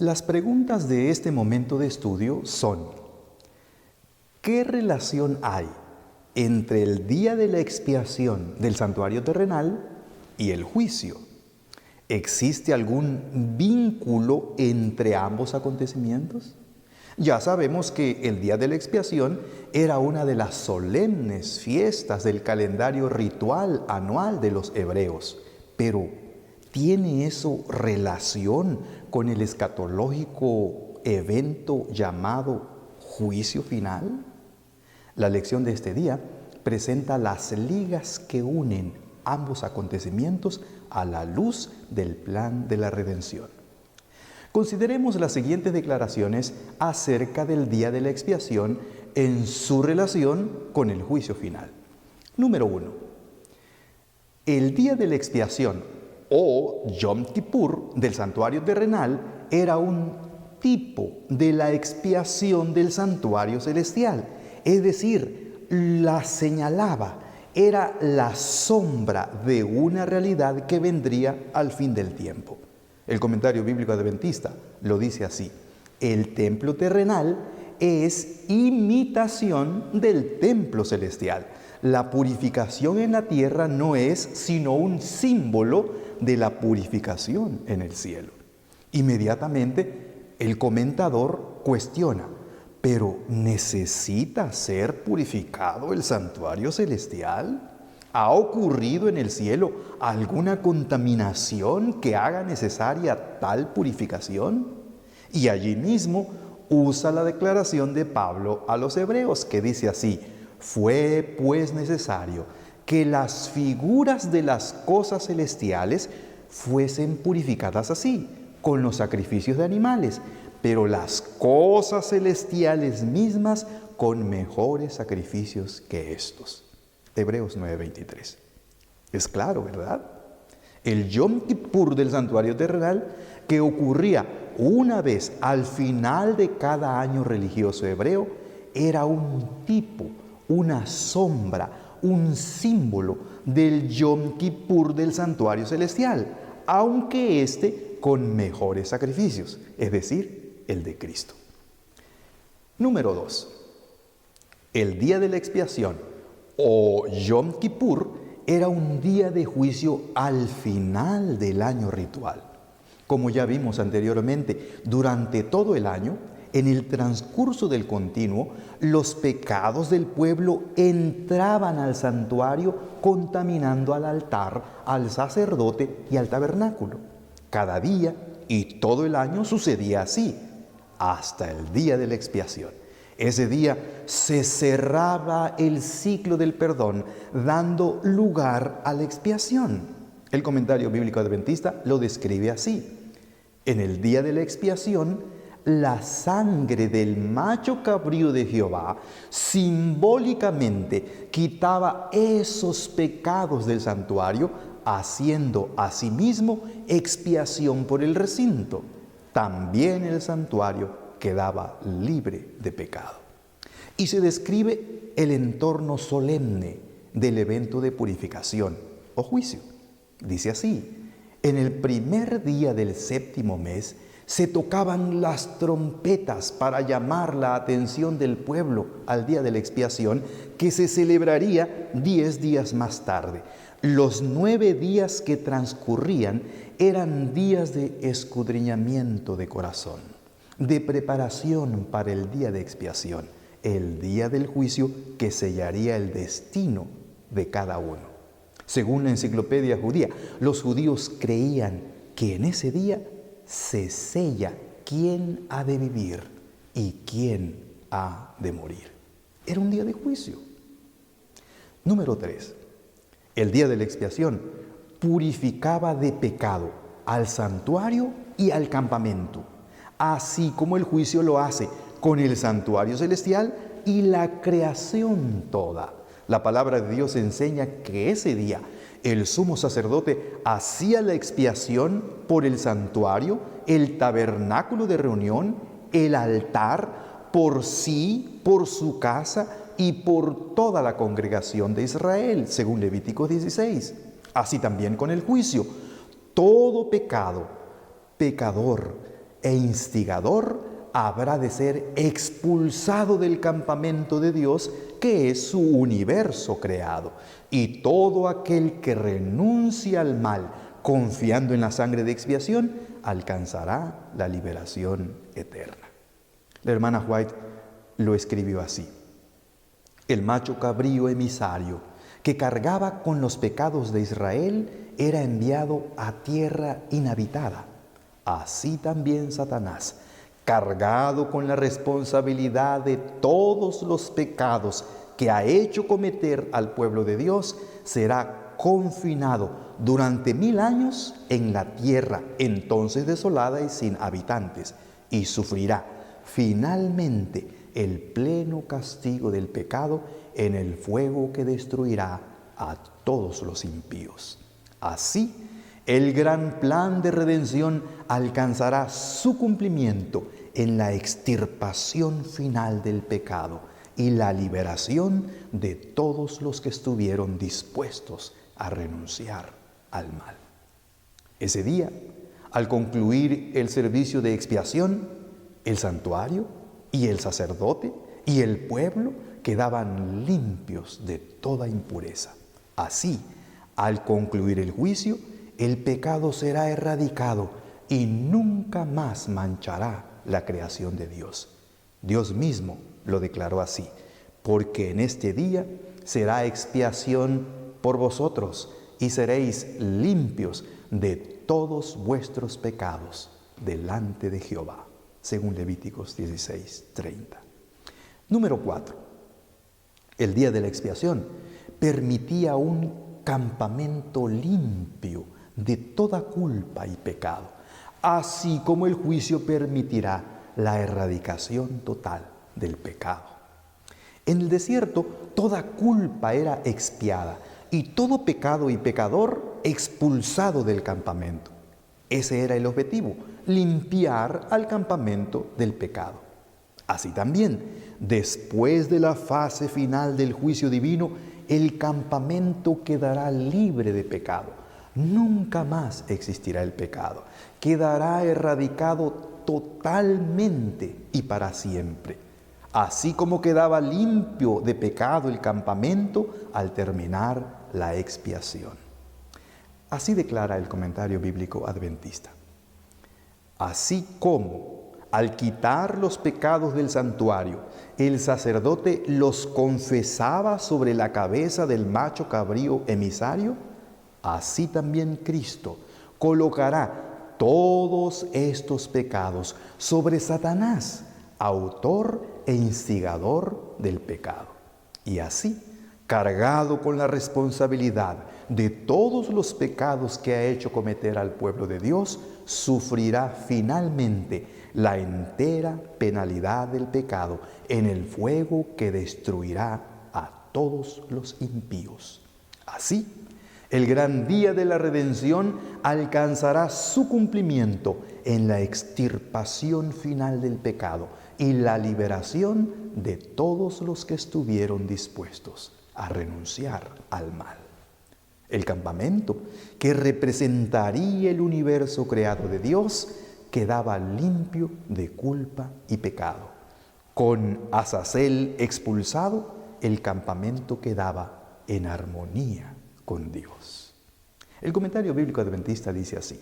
Las preguntas de este momento de estudio son: ¿qué relación hay entre el día de la expiación del santuario terrenal y el juicio? ¿Existe algún vínculo entre ambos acontecimientos? Ya sabemos que el día de la expiación era una de las solemnes fiestas del calendario ritual anual de los hebreos, pero ¿tiene eso relación con el escatológico evento llamado juicio final? La lección de este día presenta las ligas que unen ambos acontecimientos a la luz del plan de la redención. Consideremos las siguientes declaraciones acerca del día de la expiación en su relación con el juicio final. Número 1. El día de la expiación o Yom Kippur del santuario terrenal era un tipo de la expiación del santuario celestial, es decir, la señalaba, era la sombra de una realidad que vendría al fin del tiempo. El comentario bíblico adventista lo dice así: el templo terrenal es imitación del templo celestial. La purificación en la tierra no es sino un símbolo de la purificación en el cielo. Inmediatamente el comentador cuestiona: ¿pero necesita ser purificado el santuario celestial? ¿Ha ocurrido en el cielo alguna contaminación que haga necesaria tal purificación? Y allí mismo usa la declaración de Pablo a los hebreos, que dice así: fue pues necesario que las figuras de las cosas celestiales fuesen purificadas así, con los sacrificios de animales, pero las cosas celestiales mismas con mejores sacrificios que estos. Hebreos 9:23. Es claro, ¿verdad? El Yom Kippur del santuario terrenal, que ocurría una vez al final de cada año religioso hebreo, era un tipo, una sombra, un símbolo del Yom Kippur del santuario celestial, aunque éste con mejores sacrificios, es decir, el de Cristo. Número 2. El día de la expiación o Yom Kippur era un día de juicio al final del año ritual. Como ya vimos anteriormente, durante todo el año, en el transcurso del continuo, los pecados del pueblo entraban al santuario contaminando al altar, al sacerdote y al tabernáculo. Cada día y todo el año sucedía así, hasta el día de la expiación. Ese día se cerraba el ciclo del perdón, dando lugar a la expiación. El comentario bíblico adventista lo describe así: en el día de la expiación, la sangre del macho cabrío de Jehová simbólicamente quitaba esos pecados del santuario, haciendo asimismo expiación por el recinto. También el santuario quedaba libre de pecado. Y se describe el entorno solemne del evento de purificación o juicio. Dice así: en el primer día del séptimo mes se tocaban las trompetas para llamar la atención del pueblo al día de la expiación, que se celebraría 10 días más tarde. Los 9 días que transcurrían eran días de escudriñamiento de corazón, de preparación para el día de expiación, el día del juicio que sellaría el destino de cada uno. Según la enciclopedia judía, los judíos creían que en ese día se sella quién ha de vivir y quién ha de morir. Era un día de juicio. Número 3. El día de la expiación purificaba de pecado al santuario y al campamento, así como el juicio lo hace con el santuario celestial y la creación toda. La palabra de Dios enseña que ese día el sumo sacerdote hacía la expiación por el santuario, el tabernáculo de reunión, el altar, por sí, por su casa y por toda la congregación de Israel, según Levítico 16. Así también con el juicio. Todo pecado, pecador e instigador habrá de ser expulsado del campamento de Dios, que es su universo creado. Y todo aquel que renuncia al mal, confiando en la sangre de expiación, alcanzará la liberación eterna. La hermana White lo escribió así: el macho cabrío emisario que cargaba con los pecados de Israel era enviado a tierra inhabitada. Así también Satanás, cargado con la responsabilidad de todos los pecados que ha hecho cometer al pueblo de Dios, será confinado durante 1000 años en la tierra, entonces desolada y sin habitantes, y sufrirá finalmente el pleno castigo del pecado en el fuego que destruirá a todos los impíos. Así, el gran plan de redención alcanzará su cumplimiento en la extirpación final del pecado y la liberación de todos los que estuvieron dispuestos a renunciar al mal. Ese día, al concluir el servicio de expiación, el santuario y el sacerdote y el pueblo quedaban limpios de toda impureza. Así, al concluir el juicio, el pecado será erradicado y nunca más manchará la creación de Dios. Dios mismo lo declaró así: porque en este día será expiación por vosotros y seréis limpios de todos vuestros pecados delante de Jehová. Según Levíticos 16:30. Número 4. El día de la expiación permitía un campamento limpio de toda culpa y pecado, así como el juicio permitirá la erradicación total del pecado. En el desierto, toda culpa era expiada y todo pecado y pecador expulsado del campamento. Ese era el objetivo: limpiar al campamento del pecado. Así también, después de la fase final del juicio divino, el campamento quedará libre de pecado. Nunca más existirá el pecado. Quedará erradicado totalmente y para siempre. Así como quedaba limpio de pecado el campamento al terminar la expiación. Así declara el comentario bíblico adventista. Así como, al quitar los pecados del santuario, el sacerdote los confesaba sobre la cabeza del macho cabrío emisario, así también Cristo colocará todos estos pecados sobre Satanás, autor e instigador del pecado. Y así, cargado con la responsabilidad de todos los pecados que ha hecho cometer al pueblo de Dios, sufrirá finalmente la entera penalidad del pecado en el fuego que destruirá a todos los impíos. Así, el gran día de la redención alcanzará su cumplimiento en la extirpación final del pecado y la liberación de todos los que estuvieron dispuestos a renunciar al mal. El campamento, que representaría el universo creado de Dios, quedaba limpio de culpa y pecado. Con Azazel expulsado, el campamento quedaba en armonía con Dios. El comentario bíblico adventista dice así: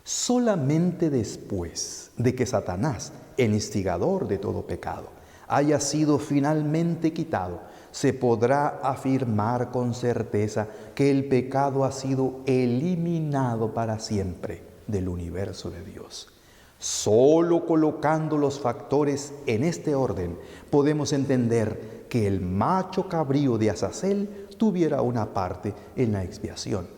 solamente después de que Satanás, el instigador de todo pecado, haya sido finalmente quitado, se podrá afirmar con certeza que el pecado ha sido eliminado para siempre del universo de Dios. Solo colocando los factores en este orden podemos entender que el macho cabrío de Azazel tuviera una parte en la expiación.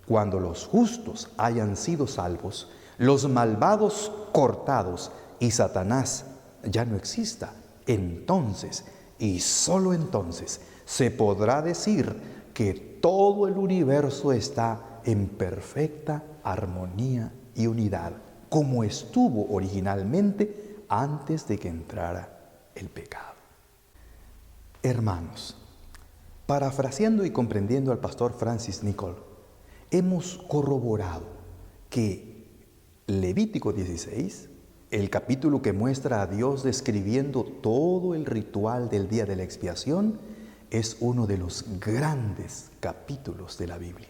Cuando los justos hayan sido salvos, los malvados cortados y Satanás ya no exista, entonces y solo entonces se podrá decir que todo el universo está en perfecta armonía y unidad, como estuvo originalmente antes de que entrara el pecado. Hermanos, parafraseando y comprendiendo al pastor Francis Nichol, hemos corroborado que Levítico 16, el capítulo que muestra a Dios describiendo todo el ritual del día de la expiación, es uno de los grandes capítulos de la Biblia.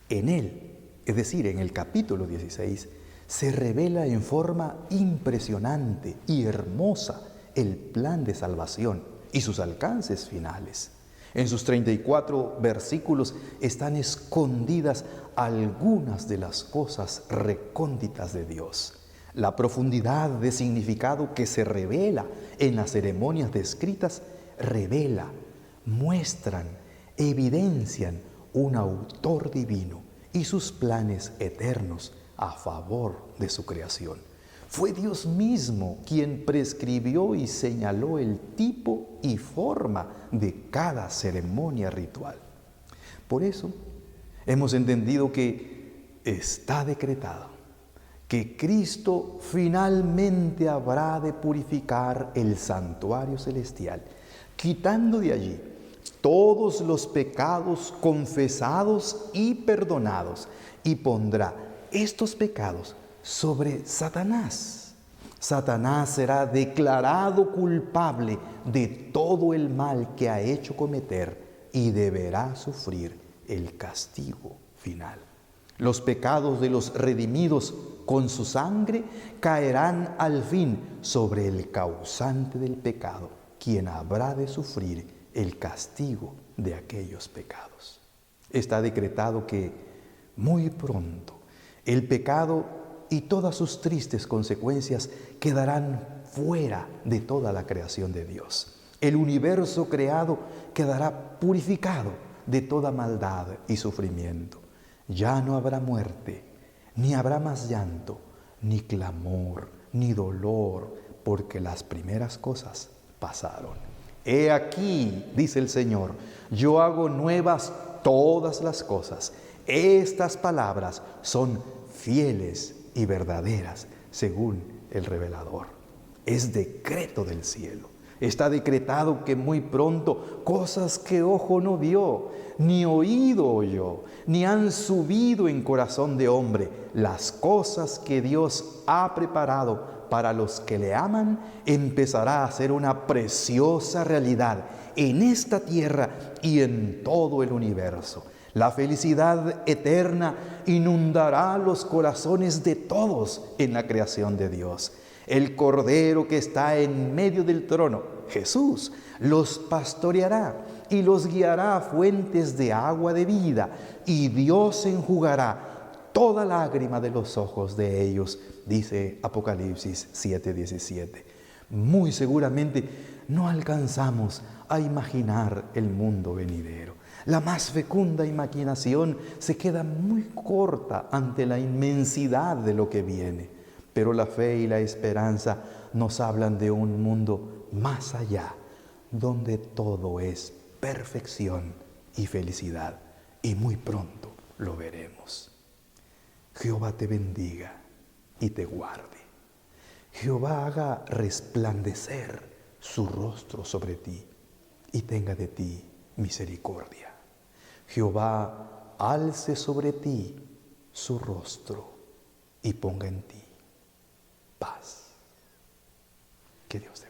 En él, es decir, en el capítulo 16, se revela en forma impresionante y hermosa el plan de salvación y sus alcances finales. En sus 34 versículos están escondidas algunas de las cosas recónditas de Dios. La profundidad de significado que se revela en las ceremonias descritas muestran, evidencian un autor divino y sus planes eternos a favor de su creación. Fue Dios mismo quien prescribió y señaló el tipo y forma de cada ceremonia ritual. Por eso hemos entendido que está decretado que Cristo finalmente habrá de purificar el santuario celestial, quitando de allí todos los pecados confesados y perdonados, y pondrá estos pecados sobre Satanás. Satanás será declarado culpable de todo el mal que ha hecho cometer y deberá sufrir el castigo final. Los pecados de los redimidos con su sangre caerán al fin sobre el causante del pecado, quien habrá de sufrir el castigo de aquellos pecados. Está decretado que muy pronto el pecado y todas sus tristes consecuencias quedarán fuera de toda la creación de Dios. El universo creado quedará purificado de toda maldad y sufrimiento. Ya no habrá muerte, ni habrá más llanto, ni clamor, ni dolor, porque las primeras cosas pasaron. He aquí, dice el Señor, yo hago nuevas todas las cosas. Estas palabras son fieles y verdaderas, según el revelador. Es decreto del cielo. Está decretado que muy pronto cosas que ojo no vio, ni oído oyó, ni han subido en corazón de hombre, las cosas que Dios ha preparado para los que le aman, empezará a ser una preciosa realidad en esta tierra y en todo el universo. La felicidad eterna inundará los corazones de todos en la creación de Dios. El Cordero que está en medio del trono, Jesús, los pastoreará y los guiará a fuentes de agua de vida, y Dios enjugará toda lágrima de los ojos de ellos, dice Apocalipsis 7:17. Muy seguramente no alcanzamos a imaginar el mundo venidero. La más fecunda imaginación se queda muy corta ante la inmensidad de lo que viene. Pero la fe y la esperanza nos hablan de un mundo más allá, donde todo es perfección y felicidad, y muy pronto lo veremos. Jehová te bendiga y te guarde. Jehová haga resplandecer su rostro sobre ti y tenga de ti misericordia. Jehová alce sobre ti su rostro y ponga en ti paz. Que Dios te